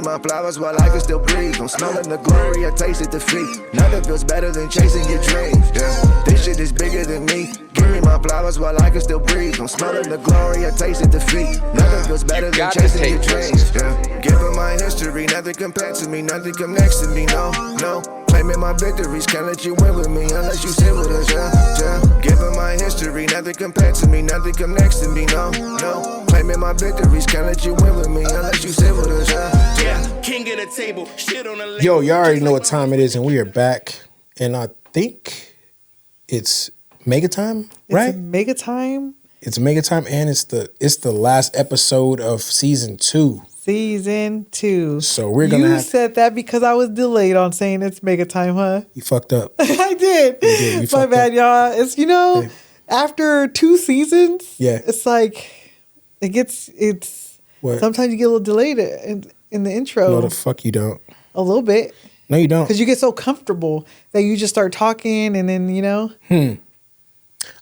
my flowers while I can still breathe. I'm smelling the glory, I tasted defeat. Nothing feels better than chasing your dreams. Yeah, this shit is bigger than me. Give me my flowers while I can still breathe. I'm smelling the glory, I tasted defeat. Nothing feels better than chasing your dreams. Yeah, given my history, nothing compared to me, nothing come next to me. No, no. Claiming my victories, can't let you win with me unless you sit with us. Yeah. Given my history, nothing compared to me, nothing come next to me. No, no. Claiming my victories, can't let you win with me unless you sit with us. Yeah. King at the table, shit on the Yo, y'all already know what time it is, and we are back. And I think it's mega time, right? It's mega time. It's mega time, and it's the last episode of season 2. Season 2. So we're gonna. You said that because I was delayed on saying it's mega time, huh? You fucked up. I did. You did. You My bad, y'all. It's Hey. after 2 seasons. Yeah. It's like it's. What? Sometimes you get a little delayed in the intro. No, the fuck you don't. A little bit. No, you don't. Because you get so comfortable that you just start talking, and then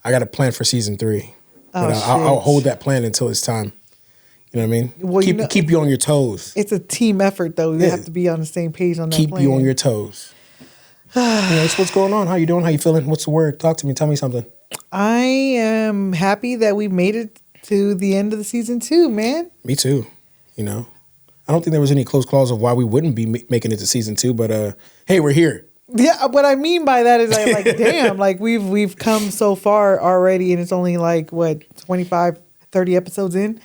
I got a plan for season 3, Oh, but I'll hold that plan until it's time. You know what I mean? Well, keep you on your toes. It's a team effort, though. You have to be on the same page on that. Keep plan. you on your toes. What's going on? How you doing? How you feeling? What's the word? Talk to me. Tell me something. I am happy that we made it to the end of the season 2, man. Me too. You know, I don't think there was any close calls of why we wouldn't be making it to season 2, but hey, we're here. Yeah, what I mean by that is like damn, like we've come so far already, and it's only like 25, 30 episodes in,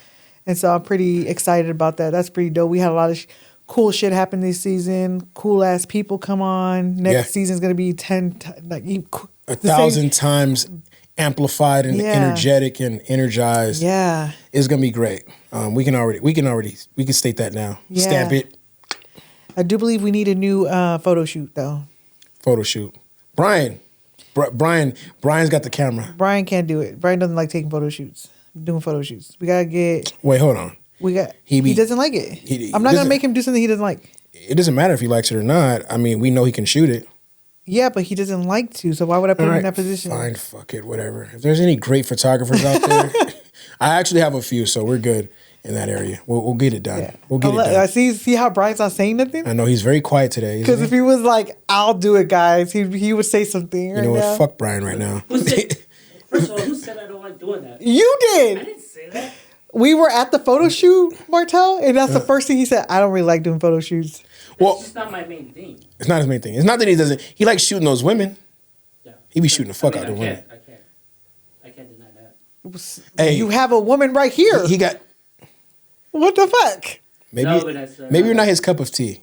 and so I'm pretty excited about that. That's pretty dope. We had a lot of cool shit happen this season. Cool ass people come on. Next season's gonna be 1,000 times amplified and energetic and energized. Yeah, it's gonna be great. We can state that now. Yeah. Stamp it. I do believe we need a new photo shoot though. Photo shoot. Brian's got the camera. Brian can't do it. Brian doesn't like taking photo shoots. Doing photo shoots. We gotta get. Wait, hold on. He doesn't like it. I'm not gonna make him do something he doesn't like. It doesn't matter if he likes it or not. I mean, we know he can shoot it. Yeah, but he doesn't like to. So why would I put him in that position? Fine, fuck it, whatever. If there's any great photographers out there, I actually have a few, so we're good in that area. We'll get it done. Yeah. We'll get it done. I see how Brian's not saying nothing? I know he's very quiet today. Because if he was like, I'll do it, guys, he would say something. You know what? Fuck Brian right now. First of all, who said I don't like doing that? You did. I didn't say that. We were at the photo shoot, Martel, and that's the first thing he said. I don't really like doing photo shoots. Well, it's just not my main thing. It's not his main thing. It's not that he doesn't. He likes shooting those women. Yeah. He be shooting the fuck out of the women. I can't deny that. Hey, you have a woman right here. He got. What the fuck? Maybe you're not his cup of tea.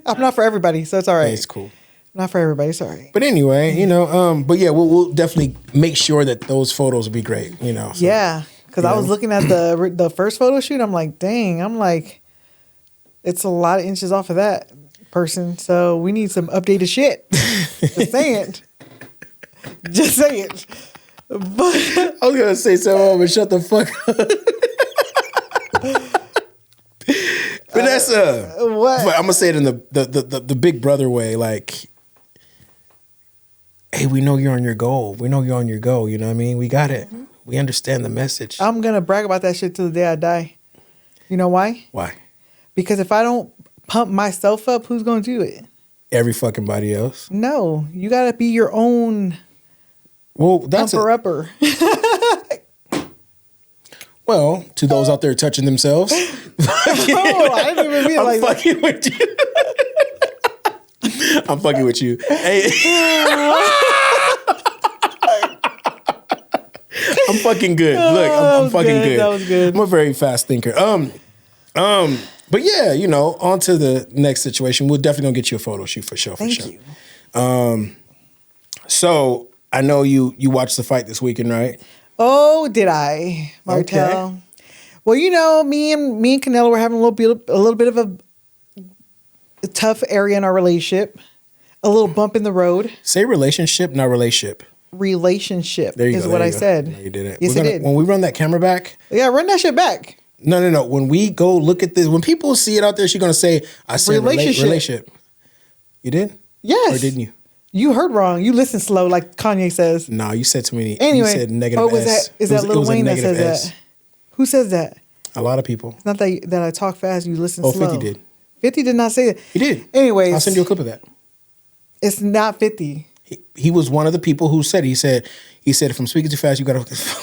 I'm not for everybody, so it's all right. Hey, it's cool. Not for everybody, sorry. But anyway, but yeah, we'll definitely make sure that those photos will be great. So, yeah, because I was looking at the first photo shoot. I'm like, dang. I'm like, it's a lot of inches off of that person. So we need some updated shit. Just saying. Just saying. But I was gonna say something, but shut the fuck up. Vanessa, what? I'm gonna say it in the big brother way, like, hey, we know you're on your goal. We know you're on your goal. You know what I mean? We got it. We understand the message. I'm gonna brag about that shit till the day I die. You know why? Why? Because if I don't pump myself up, who's gonna do it? Every fucking body else. No, you gotta be your own. Well, that's upper. Well, to those out there touching themselves. I didn't even mean like fucking with you. I'm fucking with you. Hey. I'm fucking good. Look, I'm fucking good. That was good. I'm a very fast thinker. But yeah, on to the next situation. We're definitely gonna get you a photo shoot for sure. Thank you. So I know you watched the fight this weekend, right? Oh, did I, Martel? Okay. Well, me and Canelo were having a little bit of a tough area in our relationship. A little bump in the road. Say relationship, not relationship. Relationship is what I said. No, you did it. Yes, I did. When we run that camera back. Yeah, run that shit back. No. When we go look at this, when people see it out there, she's going to say, I said relationship. You did? Yes. Or didn't you? You heard wrong. You listen slow, like Kanye says. No, you said too many. Anyway, you said negative S. Is that Lil Wayne that says that? Who says that? A lot of people. It's not that I talk fast. You listen slow. 50 did. 50 did not say that. He did. Anyways, I'll send you a clip of that. It's not 50. He was one of the people who said, he said, if I'm speaking too fast, you gotta,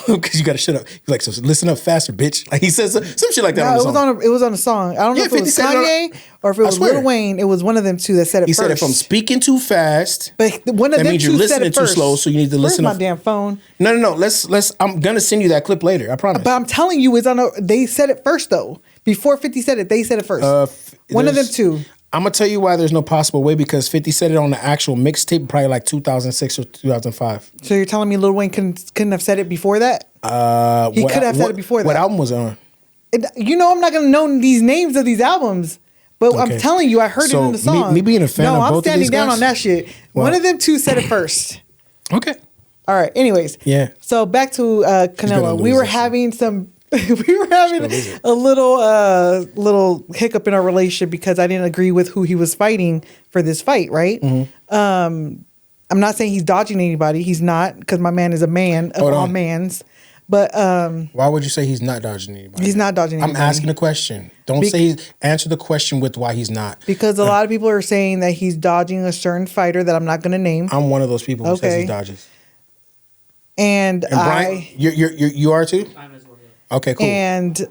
because you gotta shut up. He's like, so listen up faster, bitch. Like he says some shit like that. No, on the it was on a song. I don't know if it was Kanye or if it was Lil Wayne. It was one of them two that said it he first. He said, if I'm speaking too fast, but one of that them means two you're said listening it too first. slow, so you need to listen. Where's my damn phone? No. Let's. I'm gonna send you that clip later. I promise. But I'm telling you, they said it first though. Before 50 said it, they said it first. One of them two. I'm gonna tell you why there's no possible way, because 50 said it on the actual mixtape probably like 2006 or 2005. So you're telling me Lil Wayne couldn't have said it before that? He could have said it before that. What album was it on? You know I'm not gonna know these names of these albums. But Okay. I'm telling you, I heard it in the song. Me being a fan of both of these I'm standing down guys? on that shit. Well- One of them two said it first. Okay. All right. Anyways. Yeah. So back to gonna Canelo. lose We were this having some. We were having a little hiccup in our relationship because I didn't agree with who he was fighting for this fight. Right. Mm-hmm. I'm not saying he's dodging anybody. He's not, because my man is a man of all mans. But why would you say he's not dodging anybody? he's not dodging anybody. I'm asking a question. Don't say answer the question with why he's not. Because a lot of people are saying that he's dodging a certain fighter that I'm not going to name. I'm one of those people who says Okay. he dodges. And Brian, you are too? I'm as well, yeah. Okay, cool. And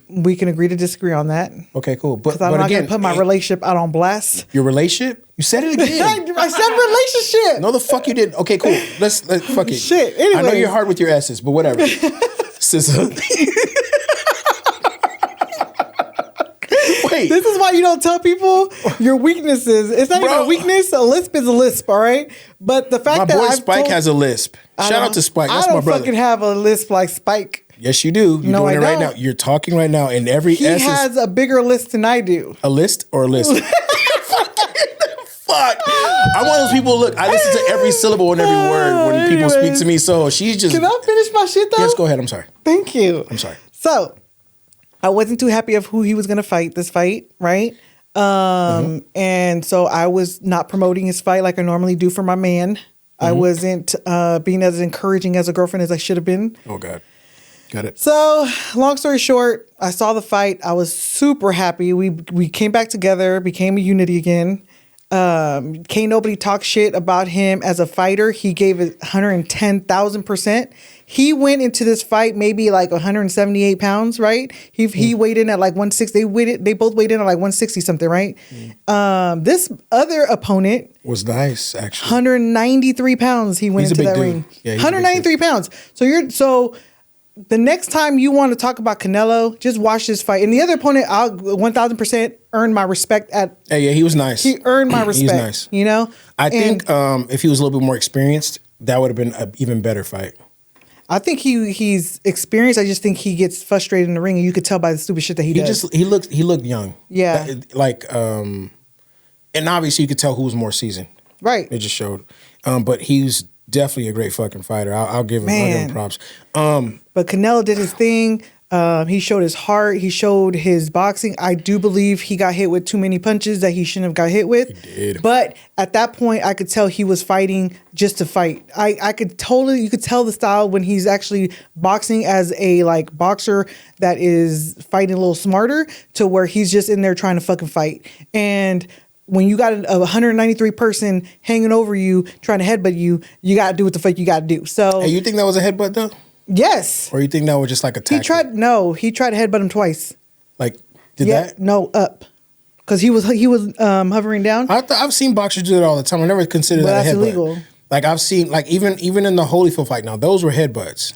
we can agree to disagree on that. Okay, cool. But Because I'm not again, going to put my relationship out on blast. your relationship? You said it again. I said relationship. No, the fuck you did. Okay, cool. Let's fuck it. Shit, I know anyways. you're hard with your S's, but whatever. Sister. Wait. This is why you don't tell people your weaknesses. It's not even a weakness. A lisp is a lisp, all right? But the fact My that boy I've Spike told- has a lisp. Shout out to Spike. That's I don't my brother. fucking have a lisp like Spike. Yes, you do. You're No, doing I it right now. don't. You're talking right now, and every He S has is a bigger list than I do. a list or a list. Fuck. I'm one of those people. Look, I listen to every syllable and every word when people speak to me. So she's just. Can I finish my shit though? Yes, go ahead. I'm sorry. Thank you. I'm sorry. So, I wasn't too happy of who he was going to fight this fight, right? And so I was not promoting his fight like I normally do for my man. I wasn't being as encouraging as a girlfriend as I should have been. Oh God. Got it. So, long story short, I saw the fight. I was super happy. We came back together, became a unity again. Can't nobody talk shit about him as a fighter. He gave it 110,000%. He went into this fight maybe like 178 pounds, right? He weighed in at like 160. They both weighed in at like 160 something, right? This other opponent Was nice actually. 193 pounds. He went He's a into big that dude. ring. Yeah, he's a big 193 pounds. So the next time you want to talk about Canelo, just watch this fight. And the other opponent, 1,000% earned my respect at. Hey, yeah, he was nice. He earned my respect. He's nice. You know. I And think if he was a little bit more experienced, that would have been an even better fight. I think he's experienced. I just think he gets frustrated in the ring, and you could tell by the stupid shit that he does. He looked young. Yeah. And obviously you could tell who was more seasoned. Right. It just showed. But he's definitely a great fucking fighter. I'll give him props. But Canelo did his thing. He showed his heart. He showed his boxing. I do believe he got hit with too many punches that he shouldn't have got hit with. He did. But at that point, I could tell he was fighting just to fight. I could totally, you could tell the style when he's actually boxing as a like boxer that is fighting a little smarter to where he's just in there trying to fucking fight. And when you got a 193 person hanging over you, trying to headbutt you, you got to do what the fuck you got to do. So, Hey, you think that was a headbutt though? yes. Or you think that was just like a tactic? He tried to headbutt him twice. Like, did that? No, up. Because he was hovering down. I've seen boxers do it all the time. I never considered But that a that's headbutt. illegal. Like I've seen, like even in the Holyfield fight now, those were headbutts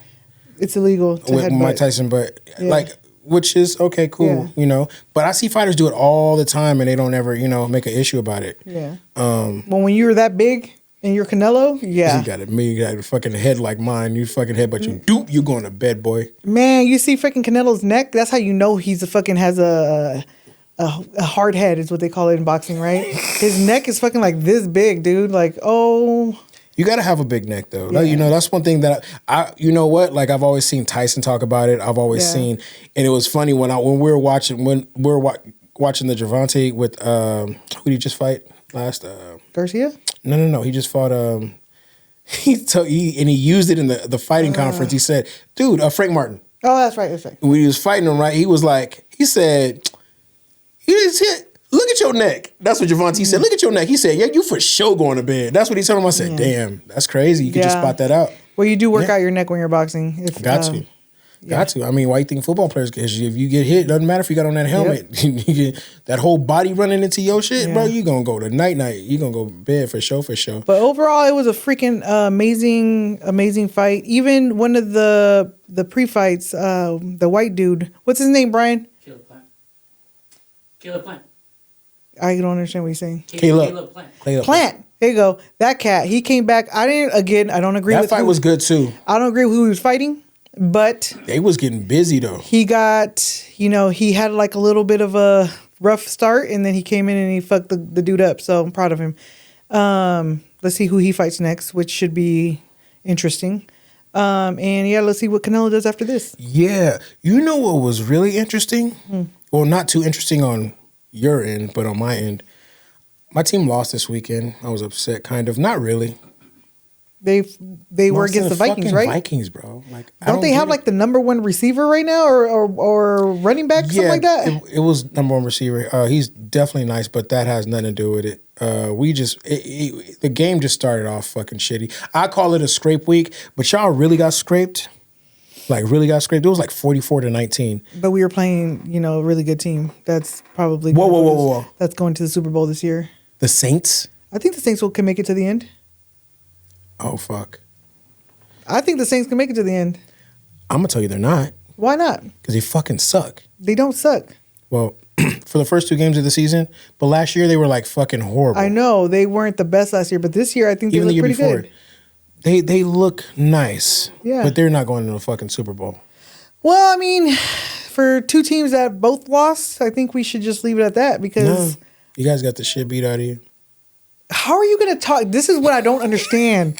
It's illegal to with headbutt. Mike Tyson. But Yeah. like, which is okay, cool, Yeah. But I see fighters do it all the time, and they don't ever, make an issue about it. Yeah. Well, when you were that big and you're Canelo, yeah. You got a fucking head like mine. You fucking headbutt you. Doop, you going to bed, boy. Man, you see freaking Canelo's neck. That's how you know he's has a hard head is what they call it in boxing, right? His neck is fucking like this big, dude. Like, oh. You got to have a big neck, though. Yeah. That's one thing that you know what? Like I've always seen Tyson talk about it. I've always seen, and it was funny when we were watching the Gervonta with who did he just fight last? Garcia? No. He just fought. He used it in the fighting conference. He said, "Dude, Frank Martin." Oh, that's right. When he was fighting him, right? He said, "You just hit look at your neck. That's what Javante said. Look at your neck. He said, yeah, you for sure going to bed. That's what he told him. I said, damn, that's crazy. You could just spot that out. Well, you do work out your neck when you're boxing. If, Got to. Got to. I mean, why you think football players? Because if you get hit, doesn't matter if you got on that helmet. You get that whole body running into your shit, bro. You gonna go to night. You gonna go to bed for sure. But overall, it was a freaking amazing fight. Even one of the pre-fights, the white dude. What's his name, Brian? Caleb Plant. I don't understand what you're saying. Caleb Plant. There you go. That cat. He came back. I don't agree with that fight was good too. I don't agree with who he was fighting. But they was getting busy though. He got, he had like a little bit of a rough start, and then he came in and he fucked the dude up. So I'm proud of him. Let's see who he fights next, which should be interesting. And let's see what Canelo does after this. Yeah, you know what was really interesting? Well, not too interesting on your end, but on my end, my team lost this weekend. I was upset, kind of. Not really. They were against the Vikings, right? Vikings, bro. Like, don't they have like the number one receiver right now, or running back, something like that? It was number one receiver. He's definitely nice, but that has nothing to do with it. The game just started off fucking shitty. I call it a scrape week, but y'all really got scraped. Like really got scraped. It was like 44-19. But we were playing, a really good team. That's probably whoa. That's going to the Super Bowl this year. The Saints. I think the Saints can make it to the end. Oh, fuck. I think the Saints can make it to the end. I'm going to tell you they're not. Why not? Because they fucking suck. They don't suck. Well, for the first 2 games of the season, but last year they were like fucking horrible. I know. They weren't the best last year, but this year I think they look pretty good. They look nice. Yeah. But they're not going to the fucking Super Bowl. Well, I mean, for 2 teams that both lost, I think we should just leave it at that because... No, you guys got the shit beat out of you. How are you going to talk? This is what I don't understand.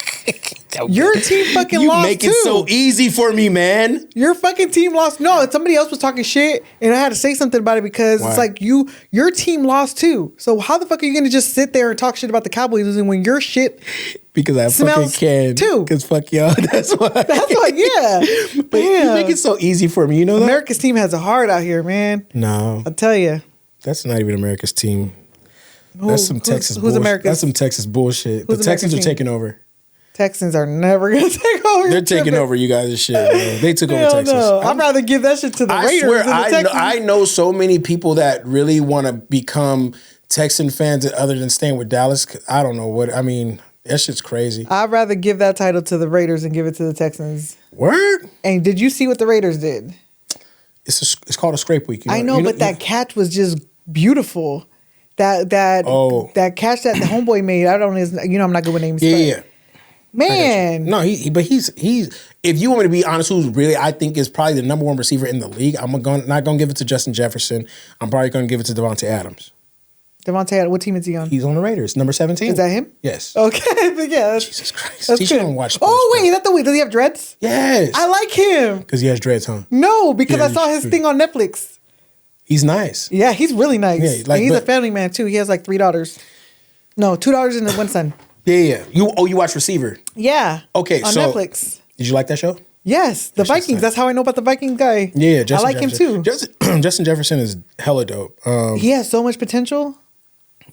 Your team fucking lost too. You make it so easy for me, man. Your fucking team lost. No, somebody else was talking shit, and I had to say something about it because it's like your team lost too. So how the fuck are you going to just sit there and talk shit about the Cowboys losing when your shit because I fucking can too? Because fuck y'all. That's why. That's why. Yeah. But you make it so easy for me. You know that America's team has a heart out here, man. No, I'll tell you. That's not even America's team. That's some Texas bullshit. Who's America's? That's some Texas bullshit. The Texans are taking over. Texans are never going to take over. They're taking over you guys' shit, man. They took over Texas. No. I'd rather give that shit to the Raiders swear, than the Texans. I know so many people that really want to become Texan fans other than staying with Dallas. I don't know what, I mean, that shit's crazy. I'd rather give that title to the Raiders and give it to the Texans. Word? And did you see what the Raiders did? It's called a scrape week. I know, but that catch was just beautiful. That catch that the homeboy made. I don't know. I'm not good with names. Yeah. Man. No, he's if you want me to be honest, who's really I think is probably the number 1 receiver in the league, I'm not gonna give it to Justin Jefferson. I'm probably gonna give it to Devontae Adams. Devontae Adams, what team is he on? He's on the Raiders, number 17. Is that him? Yes. Okay, but yeah. Jesus Christ. He shouldn't watch sports. Oh wait, is that the way? Does he have dreads? Yes. I like him. Because he has dreads, huh? No, because I saw his thing on Netflix. He's nice. Yeah, he's really nice. Yeah, and he's a family man too. He has like 3 daughters. No, 2 daughters and 1 son. Yeah. You watch Receiver? Yeah. Okay, on Netflix. Did you like that show? Yes, the Vikings. That's how I know about the Vikings guy. Yeah, Justin I like Jefferson. him too. Justin Jefferson is hella dope. He has so much potential.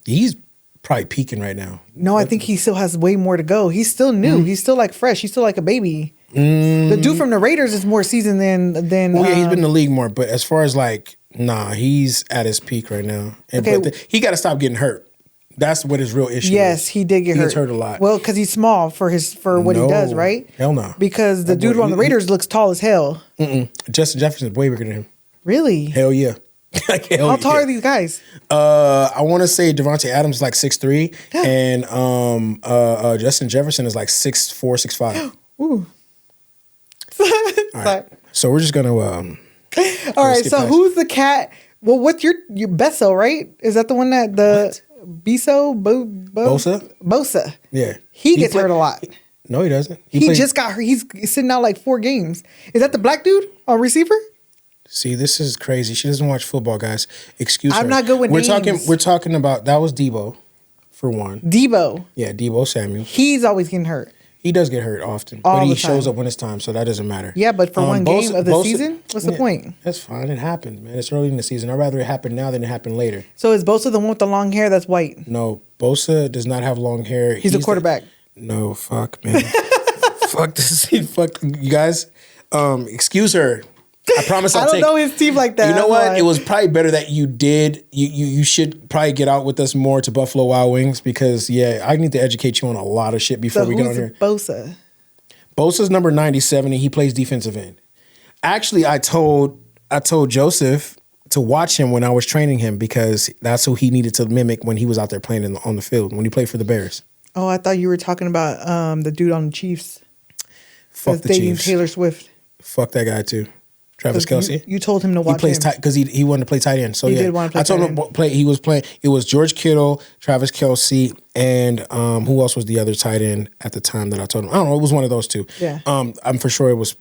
He's probably peaking right now. No, I think he still has way more to go. He's still new. He's still like fresh. He's still like a baby. The dude from the Raiders is more seasoned than. Well, yeah, he's been in the league more, but as far as like, nah, he's at his peak right now. But he got to stop getting hurt. That's what his real issue is. Yes, he did get hurt. He gets hurt a lot. Well, because he's small for what he does, right? Hell no. Because the dude on the Raiders looks tall as hell. Justin Jefferson is way bigger than him. Really? Hell yeah. How tall are these guys? I want to say Devontae Adams is like 6'3", and Justin Jefferson is like 6'4", 6'5". Ooh. All right. So we're just gonna. All right. So who's the cat? Well, what's your Besso, right? Is that the one that Bosa? Yeah. He gets hurt a lot. No, he doesn't. He just got hurt. He's sitting out like 4 games. Is that the black dude on receiver? See, this is crazy. She doesn't watch football, guys. Excuse her. I'm not good with names. We're talking about that was Debo, for one. Debo. Yeah, Debo Samuel. He's always getting hurt. He does get hurt often, All but he the shows time. up when it's time, so that doesn't matter. Yeah, but for one game of the season, what's the point? That's fine. It happens, man. It's early in the season. I'd rather it happen now than it happen later. So is Bosa the one with the long hair that's white? No, Bosa does not have long hair. He's a quarterback. No, fuck, man. Fuck this. Fuck you guys. Excuse her. I promise I don't know his team like that. You know that's what? why. It was probably better that you did. You should probably get out with us more to Buffalo Wild Wings because I need to educate you on a lot of shit before So we get on who's here. Bosa? Bosa's number 97 and he plays defensive end. Actually, I told Joseph to watch him when I was training him because that's who he needed to mimic when he was out there playing on the field when he played for the Bears. Oh, I thought you were talking about the dude on the Chiefs. Fuck That's the dating Chiefs. Taylor Swift. Fuck that guy too. Travis 'Cause Kelce. You told him to watch He plays him. tight because he wanted to play tight end. So He yeah, did want to play I told tight him end. play. He was playing. It was George Kittle, Travis Kelce, and who else was the other tight end at the time that I told him? I don't know. It was one of those two. Yeah. I'm for sure it was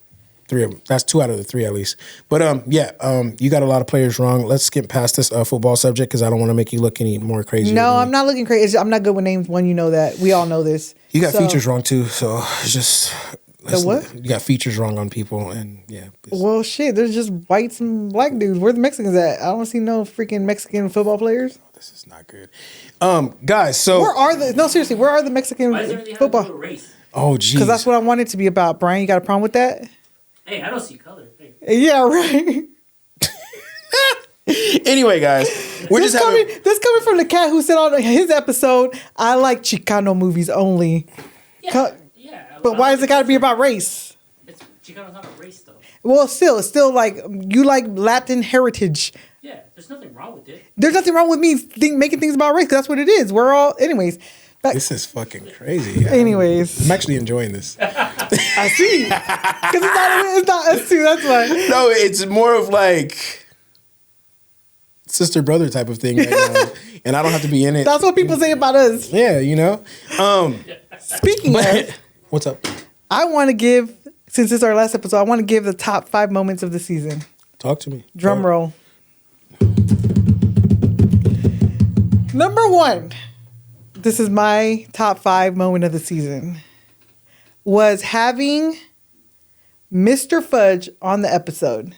3 of them. That's 2 out of the 3 at least. But you got a lot of players wrong. Let's skip past this football subject because I don't want to make you look any more crazy. No, I'm not looking crazy. I'm not good with names. One, you know that. We all know this. You got So- features wrong too. So it's just. what? You got features wrong on people, and it's- Well, shit. There's just whites and black dudes. Where the Mexicans at? I don't see no freaking Mexican football players. this is not good. Guys, so Where are the? No, seriously. Where are the Mexican Why does everything have to do football? with race? oh geez, Because that's what I want it to be about. Brian, you got a problem with that? Hey, I don't see color. Hey. Yeah, right. Anyway, guys, we're This just having. coming from the cat who said on his episode, I like Chicano movies only. Yeah. But why does it got to be about race? It's Chicano's not a race, though. Well, it's still like you like Latin heritage. Yeah, there's nothing wrong with it. There's nothing wrong with me making things about race 'cause that's what it is. We're all, anyways. This is fucking crazy. Anyways, I'm actually enjoying this. I see. Because it's not us two. That's why. No, it's more of like sister brother type of thing right now, and I don't have to be in it. That's what people say about us. Yeah, Speaking of, what's up? I want to give, since it's our last episode, I want to give the top 5 moments of the season. Talk to me. Drum roll. Number 1, this is my top 5 moment of the season, was having Mr. Fudge on the episode.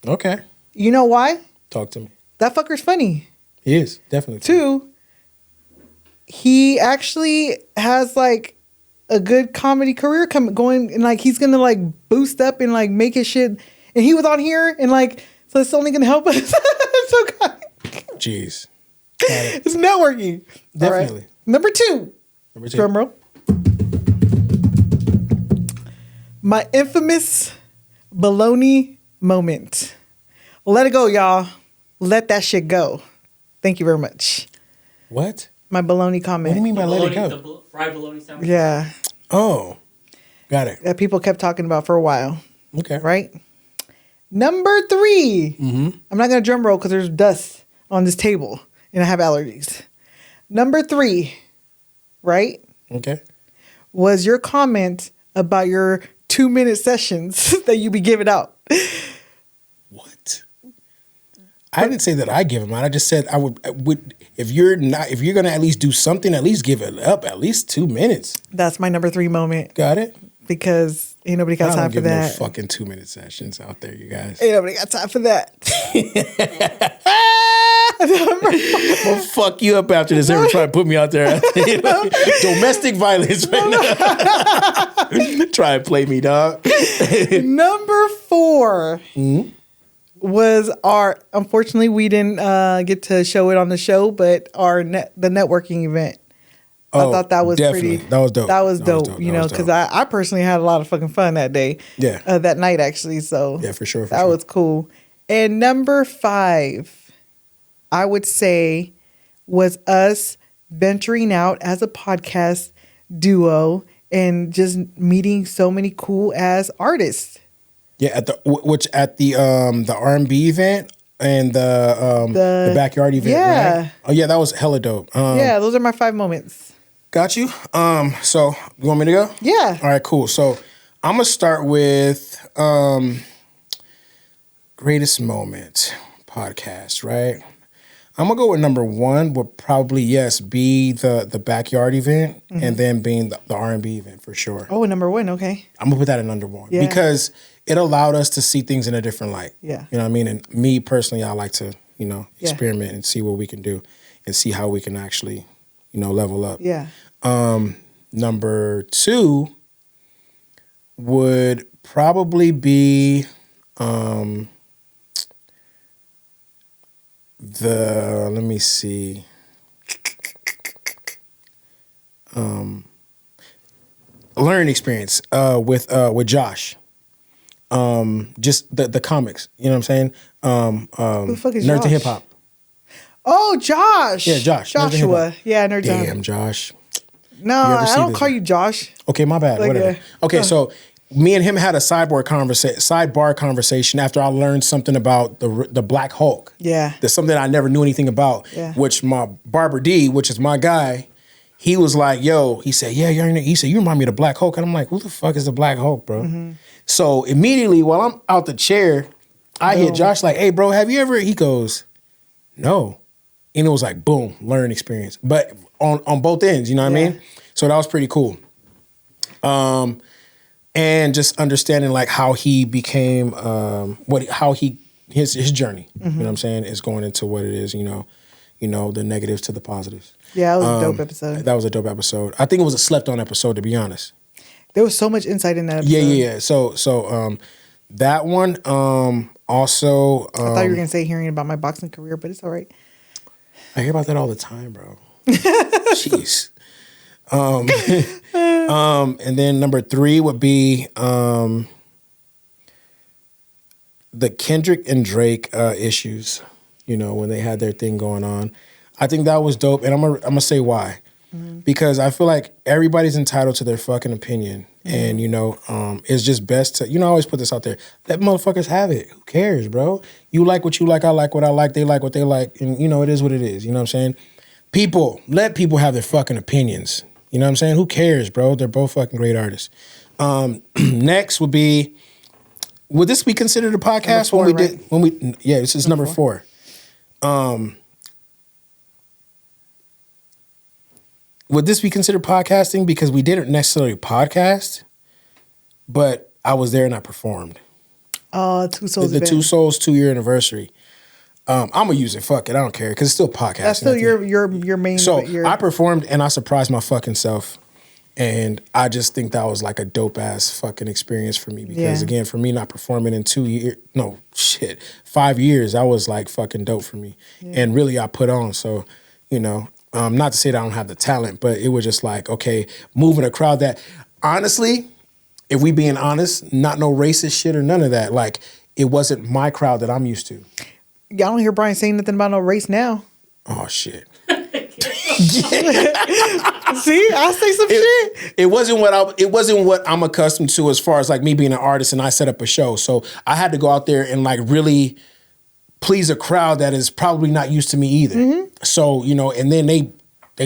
Okay. You know why? Talk to me. That fucker's funny. He is definitely. 2, he actually has like a good comedy career going, and like he's gonna like boost up and like make his shit. And he was on here, and like, so it's only gonna help us. So Jeez. Got it. it's networking. All right. Definitely. Number 2. Number 2. Drum roll. My infamous baloney moment. Let it go, y'all. Let that shit go. Thank you very much. What? My baloney What comment. do you mean by let it Bologna, go? the fried bologna sandwich. Yeah. Oh, got it. That people kept talking about for a while. Okay. Right? Number 3. I'm not going to drum roll because there's dust on this table and I have allergies. Number 3, right, Okay. was your comment about your 2-minute sessions that you be giving out. What? I didn't say that I give them out. I just said I would if you're gonna at least do something, at least give it up at least 2 minutes. That's my number 3 moment Got it? because ain't nobody I got don't time for give no that. fucking 2-minute sessions out there, you guys. Ain't nobody got time for that. Well, fuck you up after this. Ever try to put me out there? Domestic violence right now. Try and play me, dog. Number 4 was our. Unfortunately, we didn't get to show it on the show, but the networking event. I thought that was definitely. pretty. That was dope. That was That was dope. dope. You That know, was because dope. I personally had a lot of fucking fun that day. Yeah. That night actually. So Yeah, for sure. that was cool. And number 5, I would say, was us venturing out as a podcast duo and just meeting so many cool ass artists. Yeah, at the R&B event and the backyard event. Yeah. Right? Oh yeah, that was hella dope. Yeah, those are my 5 moments. Got you. So you want me to go? Yeah. All right, cool. So I'm gonna start with greatest moment podcast, right? I'm gonna go with number one. Would probably be the backyard event, and then being the R&B event for sure. Oh, number one. Okay. I'm gonna put that in number one Yeah. because it allowed us to see things in a different light. Yeah. You know what I mean? And me personally, I like to experiment and see what we can do and see how we can actually level up. Yeah. Number two would probably be let me see. Learning experience with Josh. Just the comics. You know what I'm saying? Who the fuck is Nerd Josh? to Hip Hop. Oh, Josh. Yeah, Josh. Nerd to Hip Joshua. Hop. Yeah, Nerd to Damn, Josh. No, You ever I see don't this call one? you Josh. Okay, my bad. Like, Whatever. Okay, so me and him had a sidebar conversation after I learned something about the Black Hulk. Yeah. That's something I never knew anything about. Yeah. Which my Barber D, which is my guy, he was like, "Yo," he said, "Yeah, he said you remind me of the Black Hulk," and I'm like, "Who the fuck is the Black Hulk, bro?" Mm-hmm. So immediately while I'm out the chair, I hit Josh like, "Hey, bro, have you ever?" He goes, "No," and it was like, boom, learning experience, but on both ends. You know what I mean? So that was pretty cool. And just understanding like how he became, his journey. You know what I'm saying, is going into what it is. The negatives to the positives. Yeah, that was a dope episode. That was a dope episode. I think it was a slept on episode, to be honest. There was so much insight in that episode. Yeah. So that one. Also, I thought you were gonna say hearing about my boxing career, but it's all right. I hear about that all the time, bro. Jeez. And then number three would be the Kendrick and Drake issues. When they had their thing going on, I think that was dope, and I'm gonna say why. Because I feel like everybody's entitled to their fucking opinion, and it's just best to I always put this out there: let motherfuckers have it. Who cares, bro? You like what you like, I like what I like, they like what they like, and it is what it is. You know what I'm saying? Let people have their fucking opinions. You know what I'm saying? Who cares, bro? They're both fucking great artists. Next would be, would this be considered a podcast this is number four. Would this be considered podcasting? Because we didn't necessarily podcast, but I was there and I performed. Two Souls. The Two Souls 2-year anniversary. I'm gonna use it. Fuck it, I don't care because it's still podcasting. That's still your main. So I performed and I surprised my fucking self, and I just think that was like a dope ass fucking experience for me because again, for me not performing in 5 years, that was like fucking dope for me, and really I put on. So not to say that I don't have the talent, but it was just like okay, moving a crowd that honestly, if we being honest, not no racist shit or none of that. Like it wasn't my crowd that I'm used to. Y'all don't hear Brian saying nothing about no race now. Oh shit. See, I say some shit. It wasn't what I'm accustomed to as far as like me being an artist and I set up a show. So I had to go out there and like really please a crowd that is probably not used to me either. Mm-hmm. So, and then they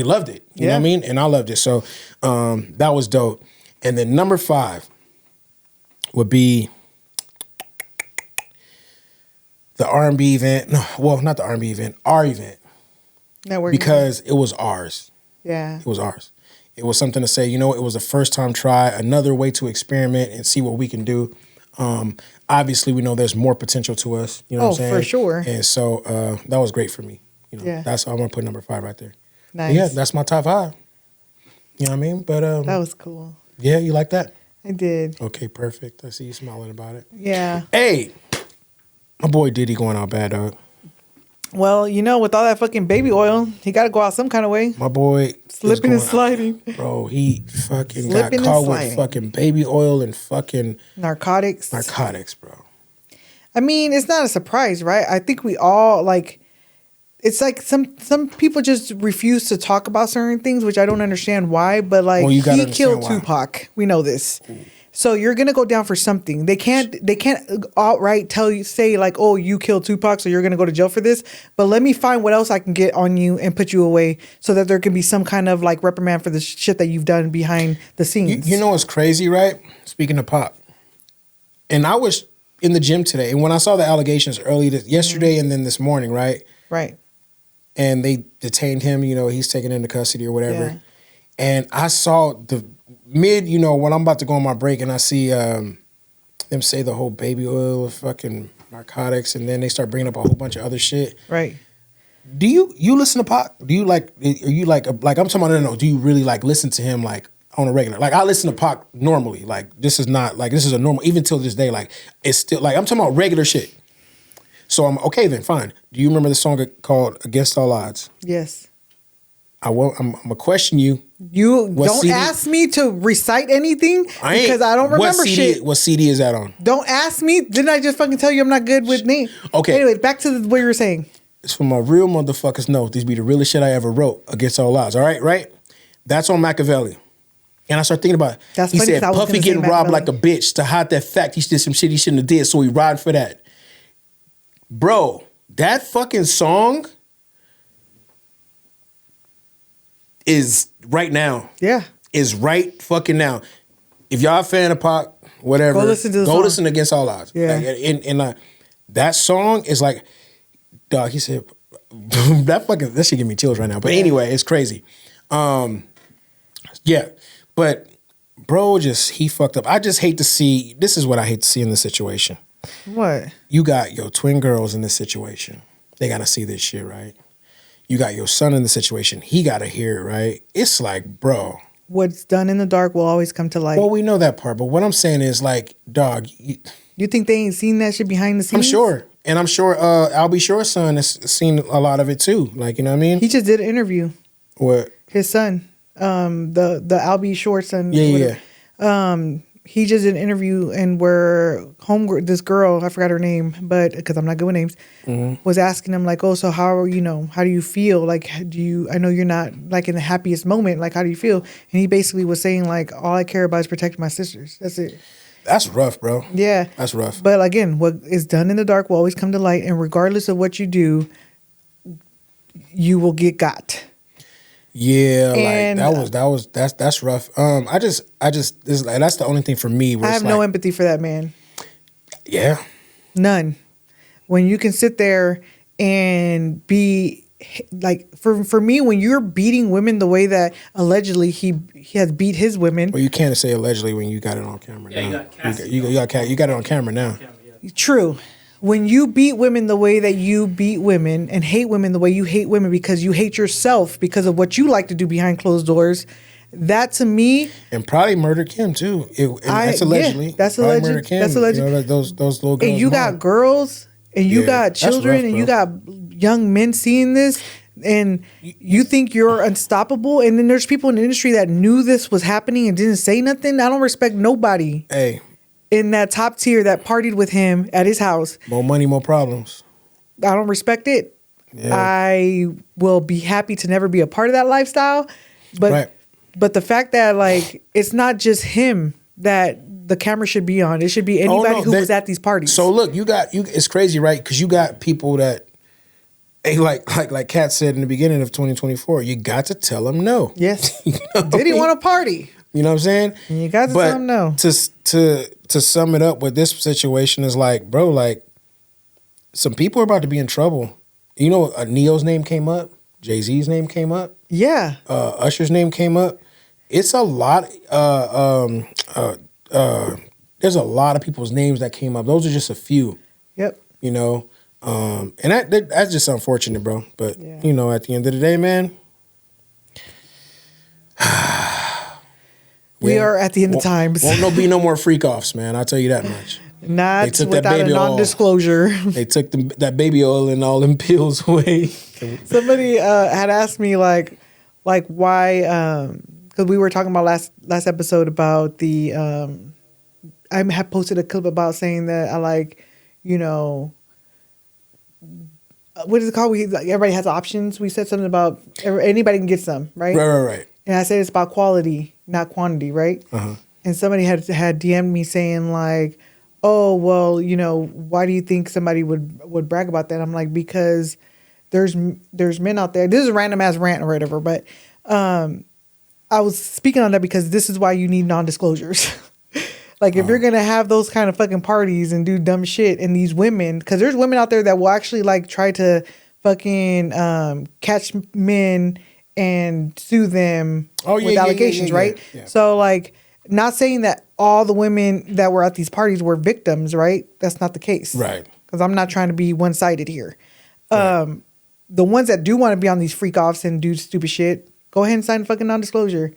loved it. You know what I mean? And I loved it. So that was dope. And then number 5 would be the R&B event. No, well, not the R&B event, our event. Because it was ours. Yeah. It was ours. It was something to say, it was a first time try, another way to experiment and see what we can do. Obviously, we know there's more potential to us. You know what I'm saying? For sure. And so that was great for me. That's I'm going to put number 5 right there. Nice. But yeah, that's my top 5. You know what I mean? But that was cool. Yeah, you like that? I did. Okay, perfect. I see you smiling about it. Yeah. Hey, my boy Diddy going out bad, dog. Well, with all that fucking baby oil, he got to go out some kind of way. My boy slipping and sliding. Bro, he fucking got caught with fucking baby oil and fucking narcotics. Narcotics, bro. I mean, it's not a surprise, right? I think we all it's like some people just refuse to talk about certain things, which I don't understand why. But he killed Tupac. We know this. Ooh. So you're gonna go down for something. They can't outright say like, oh, you killed Tupac, so you're gonna go to jail for this. But let me find what else I can get on you and put you away, so that there can be some kind of like reprimand for the shit that you've done behind the scenes. You know what's crazy, right? Speaking of Pac, and I was in the gym today, and when I saw the allegations yesterday and then this morning, right? Right. and they detained him. You know, he's taken into custody or whatever. Yeah. And I saw the mid, you know, when I'm about to go on my break, and I see them say the whole baby oil of fucking narcotics, and then they start bringing up a whole bunch of other shit. Right. Do you listen to Pac? Do you like? Are you like I'm talking about? No. Do you really like listen to him like on a regular? Like I listen to Pac normally. Like this is not like this is a normal. Even till this day, like it's still like I'm talking about regular shit. So I'm okay then. Fine. Do you remember the song called "Against All Odds"? Yes. I'm gonna question you. You What don't CD? ask me to recite anything because I don't What remember CD, shit. What CD is that on? Don't ask me. Didn't I just fucking tell you I'm not good with names? Okay. Anyway, back to what you were saying. It's for my real motherfuckers know. These be the realest shit I ever wrote. Against All Odds. All right, right? That's on Machiavelli. And I started thinking about it. That's He funny, said 'cause I was Puffy gonna say getting robbed like Machiavelli. a bitch to hide that fact he did some shit he shouldn't have did, so he riding for that. Bro, that fucking song is right now. Yeah. Is right fucking now. If y'all a fan of Pac, whatever, Go listen to the song. listen to Against All Odds. Yeah. Like, and that song is like, dog, he said, that should give me chills right now. But anyway, it's crazy. Yeah. But bro, he fucked up. I just hate to see, this is what I hate to see in this situation. What? You got your twin girls in this situation. They got to see this shit, right? You got your son in the situation. He got to hear it, right? It's like, bro. What's done in the dark will always come to light. Well, we know that part, but what I'm saying is like, dog. You think they ain't seen that shit behind the scenes? I'm sure. And I'm sure Albie Shore's son has seen a lot of it too. Like, you know what I mean? He just did an interview. What? His son, the Albie Shore son. Yeah. He just did an interview and where this girl, I forgot her name, but because I'm not good with names, was asking him like, oh, so how do you feel? Like, I know you're not like in the happiest moment. Like, how do you feel? And he basically was saying like, all I care about is protecting my sisters. That's it. That's rough, bro. Yeah. That's rough. But again, what is done in the dark will always come to light. And regardless of what you do, you will get got. Yeah, And, like that's rough. I just that's the only thing for me. Where I it's have no like, empathy for that man. Yeah. None. When you can sit there and be like, for me, when you're beating women the way that allegedly he has beat his women. Well, you can't say allegedly when you got it on camera. Yeah, now. you got Cassie. you got it on camera now. Yeah. True. When you beat women the way that you beat women and hate women the way you hate women because you hate yourself because of what you like to do behind closed doors, that to me, And probably murdered Kim too. That's allegedly. that's Probably alleged. murdered Kim. That's alleged. You know, those little girls. and you got mom. girls and you Yeah, got that's children rough, and you bro. got young men seeing this and you think you're unstoppable, and then there's people in the industry that knew this was happening and didn't say nothing. I don't respect nobody Hey, in that top tier that partied with him at his house. more money, more problems. I don't respect it. Yeah. I will be happy to never be a part of that lifestyle. But Right. but the fact that like it's not just him that the camera should be on. It should be anybody who was at these parties. So look, it's crazy, right? Because you got people that, hey, like Kat said in the beginning of 2024, you got to tell them no. yes. You know what Did I he mean? want to party? You know what I'm saying? You got to But tell him no. To sum it up with this situation is like, bro, like some people are about to be in trouble. You know, Neo's name came up, Jay-Z's name came up, Yeah. Usher's name came up. It's a lot. There's a lot of people's names that came up. Those are just a few. Yep. You know, and that's just unfortunate, bro. But Yeah. you know, at the end of the day, man. We Yeah. are at the end of times. Won't be no more freak offs, man. I'll tell you that much. They Not took that without a baby oil. non-disclosure. They took that baby oil and all them pills away. Somebody had asked me like why because we were talking about last episode about the I had posted a clip about saying that I like, you know, what is it called? Everybody has options. We said something about anybody can get some, right? Right. And I said it's about quality, not quantity, right? Uh-huh. And somebody had DM'd me saying like, oh, well, you know, why do you think somebody would brag about that? I'm like, because there's men out there. This is a random ass rant or whatever, but I was speaking on that because this is why you need non-disclosures. Like if you're gonna have those kind of fucking parties and do dumb shit, and these women, because there's women out there that will actually like try to fucking catch men and sue them with allegations, right? Yeah. So like, not saying that all the women that were at these parties were victims, right? That's not the case, Right. Because I'm not trying to be one sided here. Right. The ones that do want to be on these freak offs and do stupid shit, go ahead and sign a fucking non-disclosure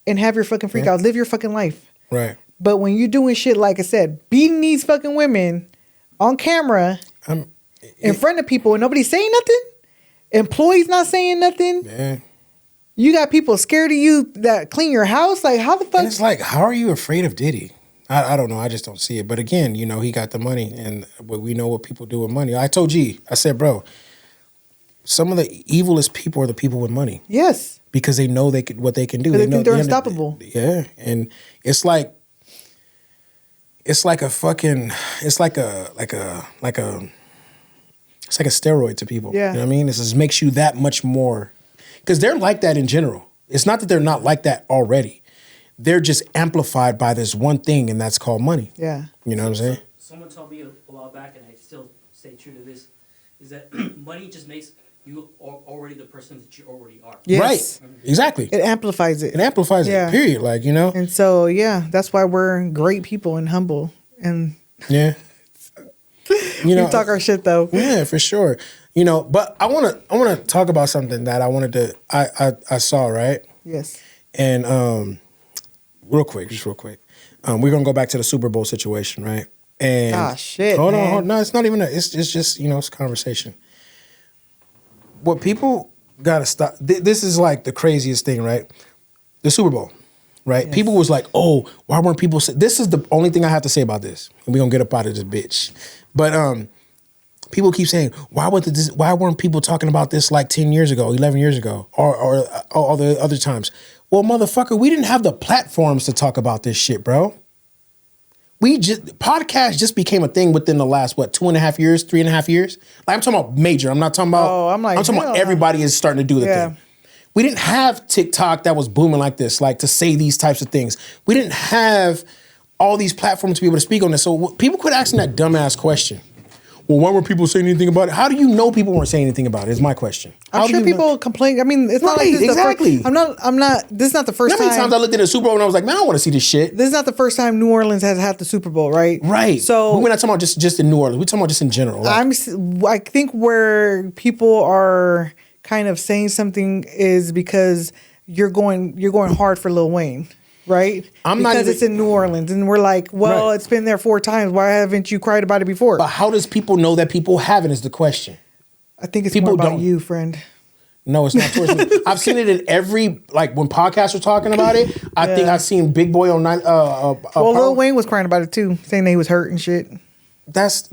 and have your fucking freak out. Live your fucking life. Right. But when you're doing shit, like I said, beating these fucking women on camera in front of people and nobody's saying nothing, employees not saying nothing, Man. you got people scared of you that clean your house. Like, how the fuck? And it's like, how are you afraid of Diddy? I don't know. I just don't see it. But again, you know, he got the money, and we know what people do with money. I told G, I said, bro, some of the evilest people are the people with money. Yes. Because they know what they can do. They know think they're unstoppable. Yeah, and it's like a fucking, it's like a steroid to people. Yeah. You know what I mean? It just makes you that much more, because they're like that in general. It's not that they're not like that already. They're just amplified by this one thing, and that's called money. Yeah. You know what I'm saying? Someone told me a while back, and I still stay true to this, is that money just makes you already the person that you already are. Yes. Right. Exactly. It amplifies it. It amplifies Yeah. it, period. Like, you know? And so, yeah, that's why we're great people and humble. And Yeah. You we talk our shit, though. Yeah, for sure. You know, but I want to talk about something that I saw, right? Yes. And real quick. We're gonna go back to the Super Bowl situation, right? And shit. Hold man. on. No, it's not even it's just, you know, it's a conversation. What people gotta stop. This is like the craziest thing, right? The Super Bowl, right? Yes. People was like, "Oh, why weren't people?" This is the only thing I have to say about this, and we are gonna get up out of this bitch. But people keep saying, "Why weren't people talking about this like 10 years ago, 11 years ago, or all the other times?" Well, motherfucker, we didn't have the platforms to talk about this shit, bro. Podcast just became a thing within the last 2.5 years, 3.5 years. Like, I'm talking about major. I'm not talking about. Oh, I'm talking about everybody is starting to do the thing. We didn't have TikTok that was booming like this, like to say these types of things. We didn't have all these platforms to be able to speak on this. So people quit asking that dumbass question. Well, why weren't people saying anything about it? How do you know people weren't saying anything about it? Is my question. I'm sure people complain. I mean, it's not like this exactly. Is the first, I'm not. This is not the first How time. many times I looked at the Super Bowl and I was like, man, I don't want to see this shit. This is not the first time New Orleans has had the Super Bowl, right? Right. So but we're not talking about just in New Orleans. We're talking about just in general. Like, I think where people are kind of saying something is because you're going hard for Lil Wayne. Right? Because it's in New Orleans. And we're like, well, It's been there 4 times. Why haven't you cried about it before? But how does people know that people haven't is the question. I think it's more about you, friend. No, it's not towards me. I've seen it in every, like when podcasts are talking about it, I think I've seen Big Boy on Lil Wayne was crying about it too, saying that he was hurt and shit. I'm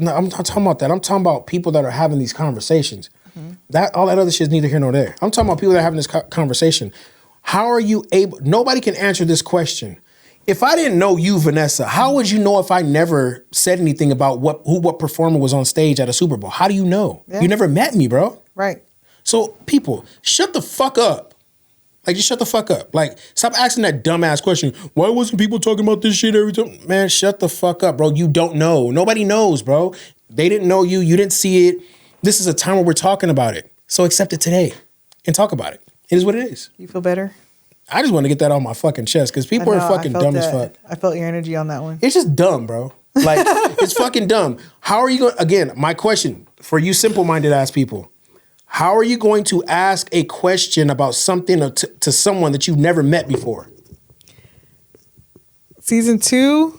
not talking about that. I'm talking about people that are having these conversations. Mm-hmm. All that other shit is neither here nor there. I'm talking about people that are having this conversation. How are you able? Nobody can answer this question. If I didn't know you, Vanessa, how would you know if I never said anything about what performer was on stage at a Super Bowl? How do you know? Yeah. You never met me, bro. Right. So people, shut the fuck up. Like, just shut the fuck up. Like, stop asking that dumbass question. Why wasn't people talking about this shit every time? Man, shut the fuck up, bro. You don't know. Nobody knows, bro. They didn't know you. You didn't see it. This is a time where we're talking about it. So accept it today and talk about it. It is what it is. You feel better? I just want to get that on my fucking chest because people are fucking dumb as fuck. I felt your energy on that one. It's just dumb, bro. Like, it's fucking dumb. How are you going? Again, my question for you simple-minded ass people. How are you going to ask a question about something to someone that you've never met before? Season 2.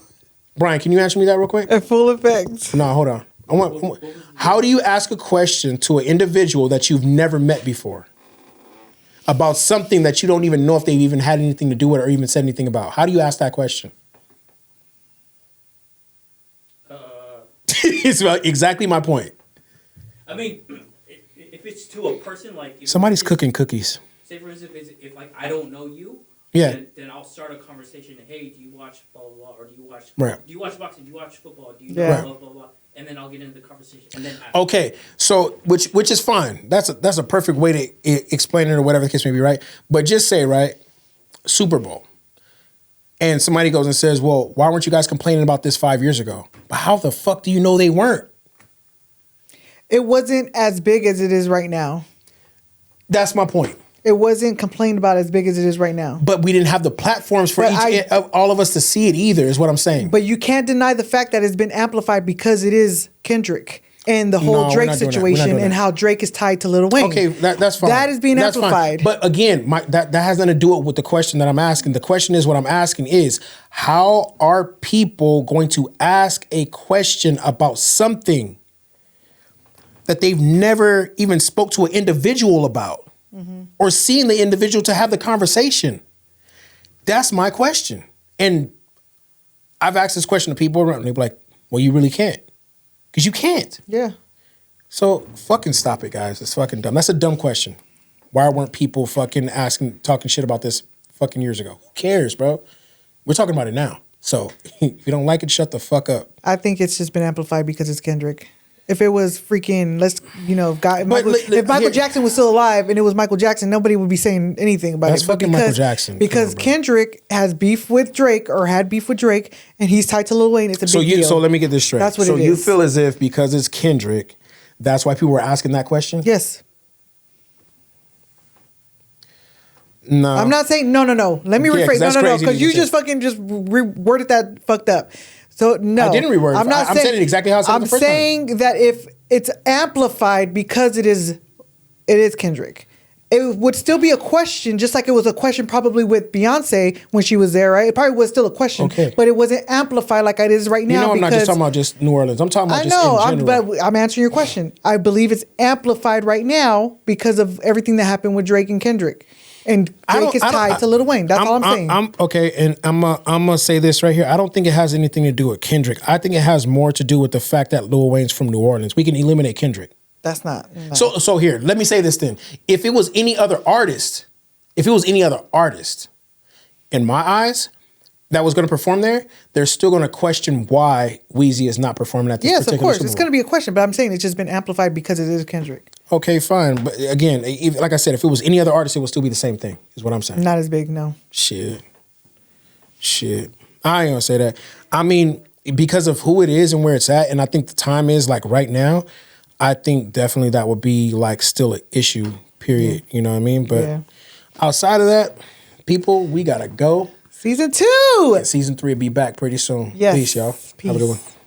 Brian, can you answer me that real quick? At full effect. No, hold on. How do you ask a question to an individual that you've never met before about something that you don't even know if they've even had anything to do with or even said anything about? How do you ask that question? It's exactly my point. I mean, if it's to a person, like... Somebody's cooking cookies. Say, for instance, if like, I don't know you, then I'll start a conversation. Hey, do you watch blah, blah, blah, or do you watch... Right. Do you watch boxing? Do you watch football? Do you know blah, blah, blah? And then I'll get into the conversation. And then okay, so which is fine. That's a perfect way to explain it or whatever the case may be, right? But just say, right, Super Bowl. And somebody goes and says, well, why weren't you guys complaining about this 5 years ago? But how the fuck do you know they weren't? It wasn't as big as it is right now. That's my point. It wasn't complained about as big as it is right now. But we didn't have the platforms for all of us to see it either, is what I'm saying. But you can't deny the fact that it's been amplified because it is Kendrick and the whole Drake situation and how Drake is tied to Lil Wayne. Okay, that's fine. That is being amplified. Fine. But again, that has nothing to do with the question that I'm asking. The question is, what I'm asking is, how are people going to ask a question about something that they've never even spoke to an individual about? Or seeing the individual to have the conversation? That's my question. And I've asked this question to people around, and they're like, well, you really can't. Because you can't. Yeah. So fucking stop it, guys. It's fucking dumb. That's a dumb question. Why weren't people fucking talking shit about this fucking years ago? Who cares, bro? We're talking about it now. So if you don't like it, shut the fuck up. I think it's just been amplified because it's Kendrick. If it was freaking, if Michael Jackson was still alive and it was Michael Jackson, nobody would be saying anything about That's it. fucking Michael Jackson. Because Kendrick has beef with Drake or had beef with Drake and he's tied to Lil Wayne. It's a big deal. So let me get this straight. That's what so it is. you feel as if because it's Kendrick, that's why people were asking that question? Yes. No. I'm not saying, no. Let me rephrase. No. Because you just fucking just reworded that fucked up. So no, I didn't reword it. I'm saying it exactly how I said it the first time. I'm saying that if it's amplified because it is Kendrick, it would still be a question, just like it was a question probably with Beyonce when she was there, right? It probably was still a question, but it wasn't amplified like it is right now. I'm not just talking about just New Orleans. I'm talking about in general. But I'm answering your question. I believe it's amplified right now because of everything that happened with Drake and Kendrick. And Drake is tied to Lil Wayne. That's all I'm saying. And I'm gonna say this right here. I don't think it has anything to do with Kendrick. I think it has more to do with the fact that Lil Wayne's from New Orleans. We can eliminate Kendrick. That's not. No. So here, let me say this then. If it was any other artist, in my eyes, that was going to perform there, they're still going to question why Weezy is not performing at this particular Yes, of course. Super Bowl. It's going to be a question, but I'm saying it's just been amplified because it is Kendrick. Okay, fine. But again, like I said, if it was any other artist, it would still be the same thing, is what I'm saying. Not as big, no. Shit. I ain't going to say that. I mean, because of who it is and where it's at, and I think the time is like right now, I think definitely that would be like still an issue, period. You know what I mean? But outside of that, people, we got to go. Season 2. Season 3 will be back pretty soon. Yes. Peace, y'all. Peace. Have a good one.